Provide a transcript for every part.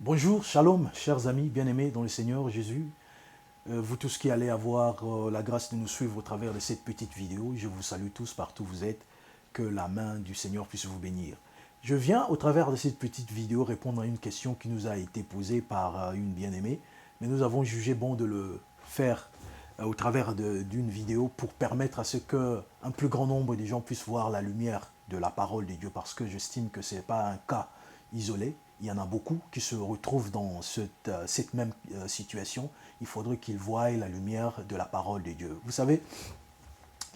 Bonjour, shalom, chers amis bien-aimés dans le Seigneur Jésus. Vous tous qui allez avoir la grâce de nous suivre au travers de cette petite vidéo, je vous salue tous partout où vous êtes, que la main du Seigneur puisse vous bénir. Je viens au travers de cette petite vidéo répondre à une question qui nous a été posée par une bien-aimée, mais nous avons jugé bon de le faire au travers d'une vidéo pour permettre à ce qu'un plus grand nombre de gens puissent voir la lumière de la parole de Dieu, parce que j'estime que ce n'est pas un cas isolé. Il y en a beaucoup qui se retrouvent dans cette même situation. Il faudrait qu'ils voient la lumière de la parole de Dieu. Vous savez,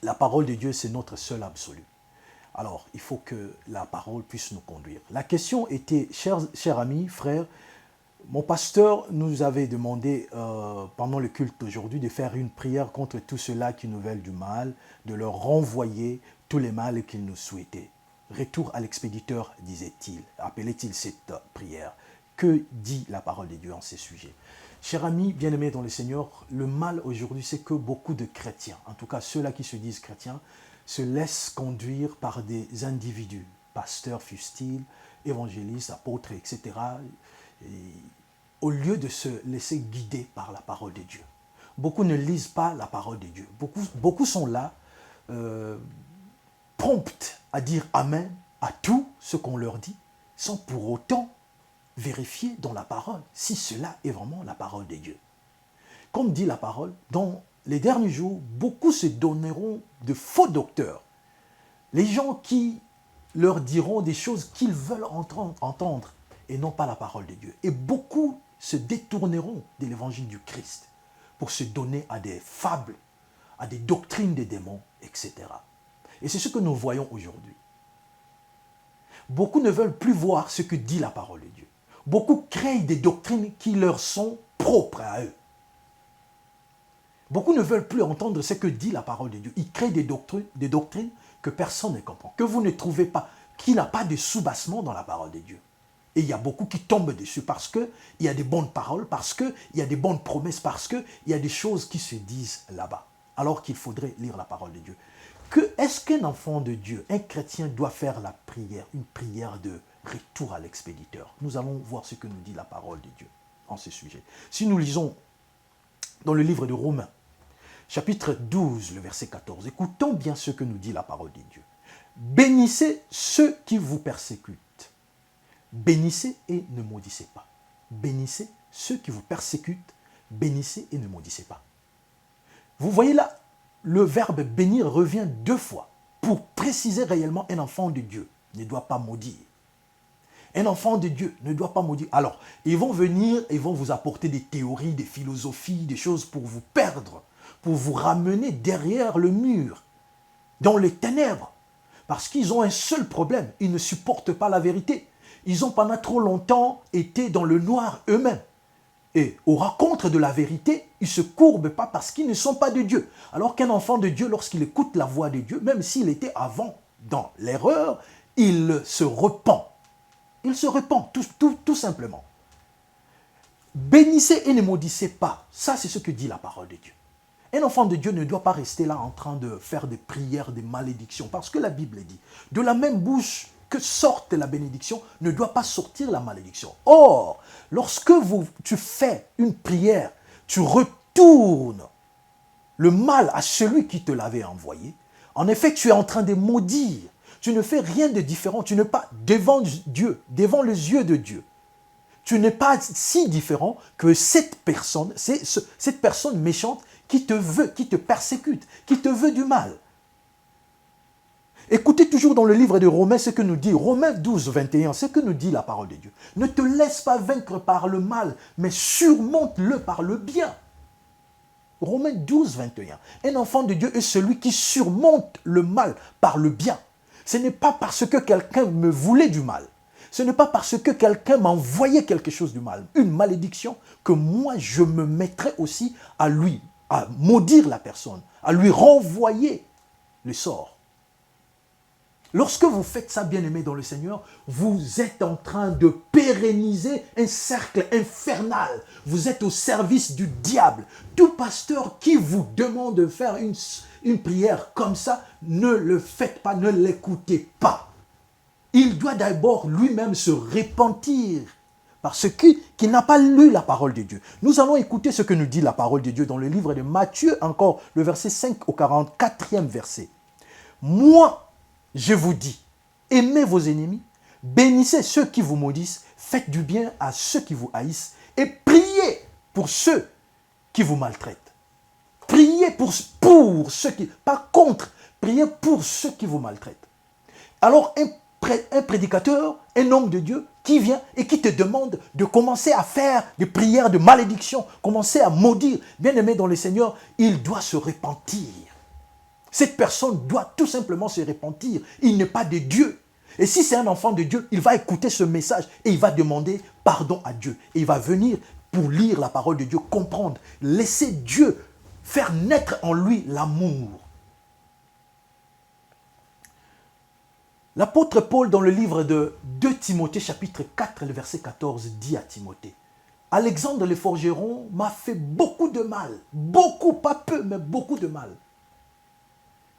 la parole de Dieu, c'est notre seul absolu. Alors, il faut que la parole puisse nous conduire. La question était, chers amis, frères, mon pasteur nous avait demandé pendant le culte d'aujourd'hui de faire une prière contre tous ceux-là qui nous veulent du mal, de leur renvoyer tous les mal qu'ils nous souhaitaient. Retour à l'expéditeur, disait-il, appelait-il cette prière. Que dit la parole de Dieu en ces sujets? Chers amis bien-aimés dans le Seigneur, le mal aujourd'hui, c'est que beaucoup de chrétiens, en tout cas ceux-là qui se disent chrétiens, se laissent conduire par des individus, pasteurs fussent-ils, évangélistes, apôtres, etc., et au lieu de se laisser guider par la parole de Dieu. Beaucoup ne lisent pas la parole de Dieu. Beaucoup sont là, promptes à dire Amen à tout ce qu'on leur dit, sans pour autant vérifier dans la parole si cela est vraiment la parole de Dieu. Comme dit la parole, dans les derniers jours, beaucoup se donneront de faux docteurs. Les gens qui leur diront des choses qu'ils veulent entendre et non pas la parole de Dieu. Et beaucoup se détourneront de l'évangile du Christ pour se donner à des fables, à des doctrines des démons, etc. Et c'est ce que nous voyons aujourd'hui. Beaucoup ne veulent plus voir ce que dit la parole de Dieu. Beaucoup créent des doctrines qui leur sont propres à eux. Beaucoup ne veulent plus entendre ce que dit la parole de Dieu. Ils créent des doctrines que personne ne comprend, que vous ne trouvez pas, qui n'a pas de soubassement dans la parole de Dieu. Et il y a beaucoup qui tombent dessus parce qu'il y a des bonnes paroles, parce qu'il y a des bonnes promesses, parce qu'il y a des choses qui se disent là-bas, alors qu'il faudrait lire la parole de Dieu. Est-ce qu'un enfant de Dieu, un chrétien, doit faire la prière, une prière de retour à l'expéditeur? Nous allons voir ce que nous dit la parole de Dieu en ce sujet. Si nous lisons dans le livre de Romains, chapitre 12, le verset 14, écoutons bien ce que nous dit la parole de Dieu. Bénissez ceux qui vous persécutent. Bénissez et ne maudissez pas. Bénissez ceux qui vous persécutent. Bénissez et ne maudissez pas. Vous voyez là, le verbe bénir revient 2 fois pour préciser réellement un enfant de Dieu ne doit pas maudire. Un enfant de Dieu ne doit pas maudire. Alors, ils vont venir, ils vont vous apporter des théories, des philosophies, des choses pour vous perdre, pour vous ramener derrière le mur, dans les ténèbres. Parce qu'ils ont un seul problème, ils ne supportent pas la vérité. Ils ont pendant trop longtemps été dans le noir eux-mêmes. Et au rencontre de la vérité, ils ne se courbent pas parce qu'ils ne sont pas de Dieu. Alors qu'un enfant de Dieu, lorsqu'il écoute la voix de Dieu, même s'il était avant dans l'erreur, il se repent. Il se repent, tout simplement. Bénissez et ne maudissez pas. Ça, c'est ce que dit la parole de Dieu. Un enfant de Dieu ne doit pas rester là en train de faire des prières, des malédictions. Parce que la Bible dit, de la même bouche que sorte la bénédiction, ne doit pas sortir la malédiction. Or, lorsque tu fais une prière, tu retournes le mal à celui qui te l'avait envoyé. En effet, tu es en train de maudire. Tu ne fais rien de différent. Tu n'es pas devant Dieu, devant les yeux de Dieu. Tu n'es pas si différent que cette personne méchante qui te persécute, qui te veut du mal. Écoutez toujours dans le livre de Romains ce que nous dit, Romains 12, 21, ce que nous dit la parole de Dieu. Ne te laisse pas vaincre par le mal, mais surmonte-le par le bien. Romains 12, 21. Un enfant de Dieu est celui qui surmonte le mal par le bien. Ce n'est pas parce que quelqu'un me voulait du mal. Ce n'est pas parce que quelqu'un m'envoyait quelque chose du mal, une malédiction, que moi je me mettrais aussi à maudire la personne, à lui renvoyer le sort. Lorsque vous faites ça, bien-aimés dans le Seigneur, vous êtes en train de pérenniser un cercle infernal. Vous êtes au service du diable. Tout pasteur qui vous demande de faire une prière comme ça, ne le faites pas, ne l'écoutez pas. Il doit d'abord lui-même se repentir Parce qui n'a pas lu la parole de Dieu. Nous allons écouter ce que nous dit la parole de Dieu dans le livre de Matthieu, encore le verset 5 au 44e verset. Moi, je vous dis, aimez vos ennemis, bénissez ceux qui vous maudissent, faites du bien à ceux qui vous haïssent et priez pour ceux qui vous maltraitent. Priez pour ceux qui... Pas contre, priez pour ceux qui vous maltraitent. Alors, un prédicateur, un homme de Dieu qui vient et qui te demande de commencer à faire des prières de malédiction, commencer à maudire, bien-aimé dans le Seigneur, il doit se repentir. Cette personne doit tout simplement se repentir. Il n'est pas de Dieu. Et si c'est un enfant de Dieu, il va écouter ce message et il va demander pardon à Dieu. Et il va venir pour lire la parole de Dieu, comprendre, laisser Dieu faire naître en lui l'amour. L'apôtre Paul, dans le livre de 2 Timothée, chapitre 4, le verset 14, dit à Timothée, « Alexandre le forgeron m'a fait beaucoup de mal, beaucoup, pas peu, mais beaucoup de mal.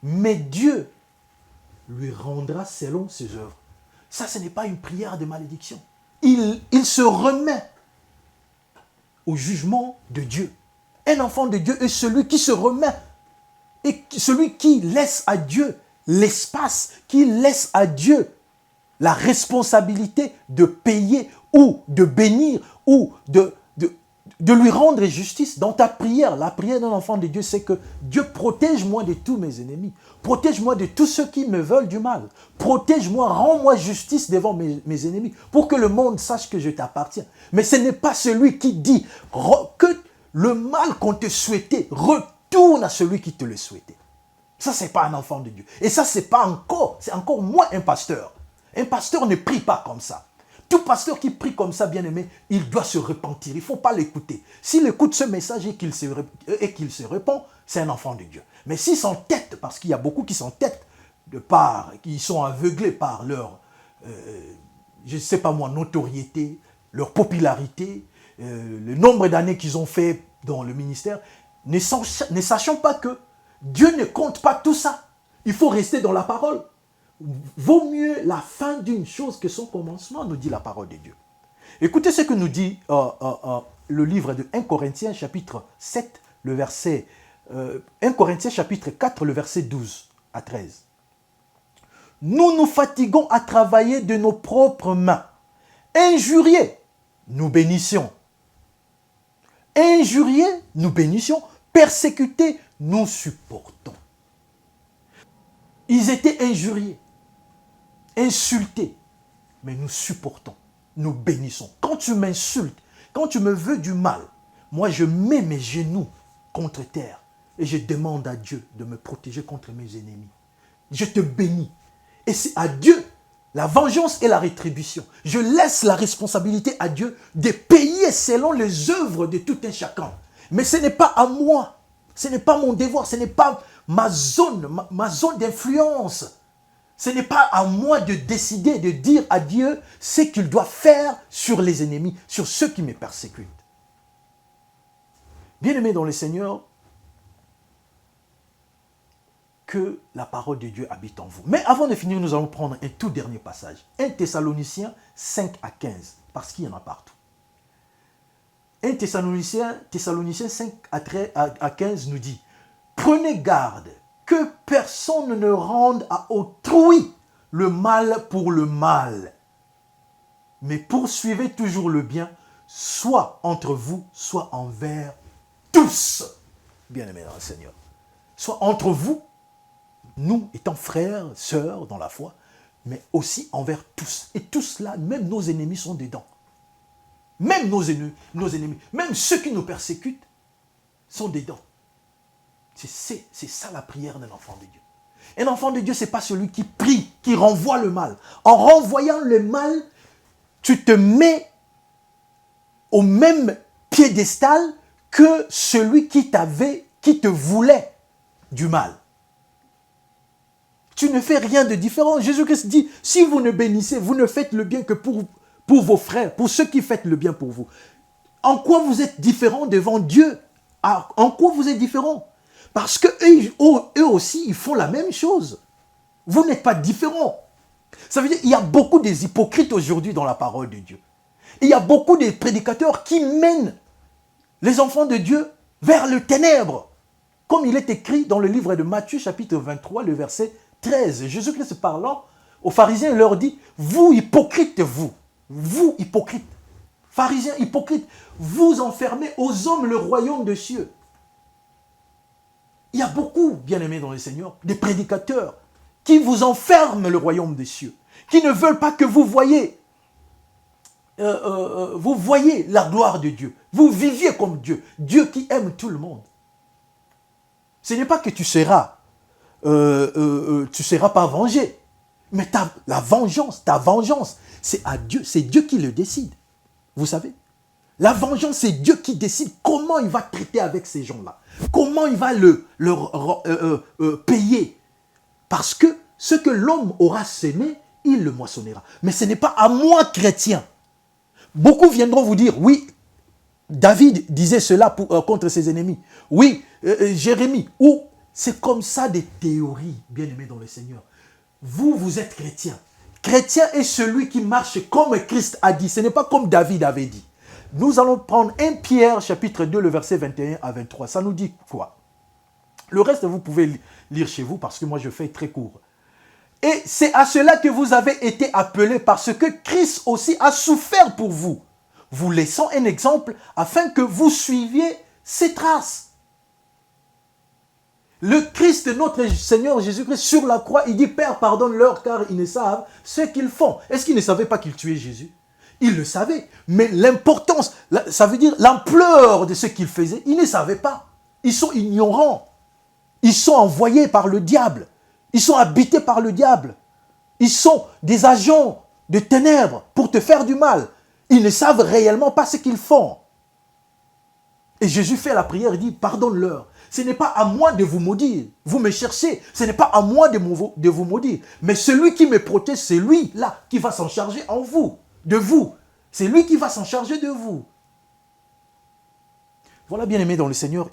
Mais Dieu lui rendra selon ses œuvres. » Ça, ce n'est pas une prière de malédiction. Il se remet au jugement de Dieu. Un enfant de Dieu est celui qui se remet et celui qui laisse à Dieu l'espace, qui laisse à Dieu la responsabilité de payer ou de bénir ou de lui rendre justice. Dans ta prière, la prière d'un enfant de Dieu, c'est que Dieu protège-moi de tous mes ennemis. Protège-moi de tous ceux qui me veulent du mal. Protège-moi, rends-moi justice devant mes ennemis pour que le monde sache que je t'appartiens. Mais ce n'est pas celui qui dit que le mal qu'on te souhaitait retourne à celui qui te le souhaitait. Ça, ce n'est pas un enfant de Dieu. Et ça, c'est encore moins un pasteur. Un pasteur ne prie pas comme ça. Tout pasteur qui prie comme ça, bien-aimé, il doit se repentir. Il ne faut pas l'écouter. S'il écoute ce message et qu'il se repent, c'est un enfant de Dieu. Mais s'il s'entête, parce qu'il y a beaucoup qui s'entêtent, qui sont aveuglés par leur, je ne sais pas moi, notoriété, leur popularité, le nombre d'années qu'ils ont fait dans le ministère, ne sachant pas que Dieu ne compte pas tout ça. Il faut rester dans la parole. Vaut mieux la fin d'une chose que son commencement, nous dit la parole de Dieu. Écoutez ce que nous dit le livre de 1 Corinthiens chapitre 7, le verset 1 Corinthiens chapitre 4, le verset 12 à 13. Nous nous fatiguons à travailler de nos propres mains. Injuriés, nous bénissions. Injuriés, nous bénissions. Persécutés, nous supportons. Ils étaient injuriés, insultés, mais nous supportons, nous bénissons. Quand tu m'insultes, quand tu me veux du mal, moi je mets mes genoux contre terre et je demande à Dieu de me protéger contre mes ennemis. Je te bénis. Et c'est à Dieu la vengeance et la rétribution. Je laisse la responsabilité à Dieu de payer selon les œuvres de tout un chacun. Mais ce n'est pas à moi. Ce n'est pas mon devoir, ce n'est pas ma zone d'influence. Ce n'est pas à moi de décider, de dire à Dieu ce qu'il doit faire sur les ennemis, sur ceux qui me persécutent. Bien-aimés dans le Seigneur, que la parole de Dieu habite en vous. Mais avant de finir, nous allons prendre un tout dernier passage. 1 Thessaloniciens 5 à 15, parce qu'il y en a partout. 1 Thessaloniciens 5 à 15 nous dit « Prenez garde que personne ne rende à autrui le mal pour le mal, mais poursuivez toujours le bien, soit entre vous, soit envers tous. » Bien-aimés dans le Seigneur. Soit entre vous, nous étant frères, sœurs dans la foi, mais aussi envers tous. Et tous là, même nos ennemis sont dedans. Même nos ennemis, même ceux qui nous persécutent, sont dedans. C'est ça la prière d'un enfant de Dieu. Un enfant de Dieu, ce n'est pas celui qui prie, qui renvoie le mal. En renvoyant le mal, tu te mets au même piédestal que celui qui te voulait du mal. Tu ne fais rien de différent. Jésus-Christ dit, si vous ne bénissez, vous ne faites le bien que pour vos frères, pour ceux qui font le bien pour vous. En quoi vous êtes différent devant Dieu? En quoi vous êtes différent? Parce qu'eux aussi, ils font la même chose. Vous n'êtes pas différents. Ça veut dire qu'il y a beaucoup des hypocrites aujourd'hui dans la parole de Dieu. Il y a beaucoup de prédicateurs qui mènent les enfants de Dieu vers le ténèbre. Comme il est écrit dans le livre de Matthieu, chapitre 23, le verset 13. Jésus-Christ parlant aux pharisiens, il leur dit, vous hypocrites, vous hypocrites, pharisiens hypocrites, vous enfermez aux hommes le royaume des cieux. Il y a beaucoup, bien-aimés dans le Seigneur, des prédicateurs qui vous enferment le royaume des cieux, qui ne veulent pas que vous voyiez la gloire de Dieu. Vous viviez comme Dieu, Dieu qui aime tout le monde. Ce n'est pas que tu seras pas vengé, mais ta vengeance, c'est à Dieu, c'est Dieu qui le décide. Vous savez, la vengeance, c'est Dieu qui décide comment il va traiter avec ces gens-là, comment il va leur payer. Parce que ce que l'homme aura semé, il le moissonnera. Mais ce n'est pas à moi, chrétien. Beaucoup viendront vous dire, oui, David disait cela contre ses ennemis. Oui, Jérémie. Ou c'est comme ça des théories, bien-aimés dans le Seigneur. Vous êtes chrétien. Chrétien est celui qui marche comme Christ a dit. Ce n'est pas comme David avait dit. Nous allons prendre 1 Pierre, chapitre 2, le verset 21 à 23. Ça nous dit quoi? Le reste, vous pouvez lire chez vous parce que moi, je fais très court. Et c'est à cela que vous avez été appelés parce que Christ aussi a souffert pour vous, vous laissant un exemple afin que vous suiviez ses traces. Le Christ, notre Seigneur Jésus-Christ, sur la croix, il dit, Père, pardonne-leur car ils ne savent ce qu'ils font. Est-ce qu'ils ne savaient pas qu'ils tuaient Jésus? Ils le savaient. Mais l'importance, ça veut dire l'ampleur de ce qu'ils faisaient, ils ne savaient pas. Ils sont ignorants. Ils sont envoyés par le diable. Ils sont habités par le diable. Ils sont des agents de ténèbres pour te faire du mal. Ils ne savent réellement pas ce qu'ils font. Et Jésus fait la prière, il dit, pardonne-leur. Ce n'est pas à moi de vous maudire. Vous me cherchez. Ce n'est pas à moi de vous maudire. Mais celui qui me protège, c'est lui-là qui va s'en charger de vous. C'est lui qui va s'en charger de vous. Voilà, bien-aimés dans le Seigneur.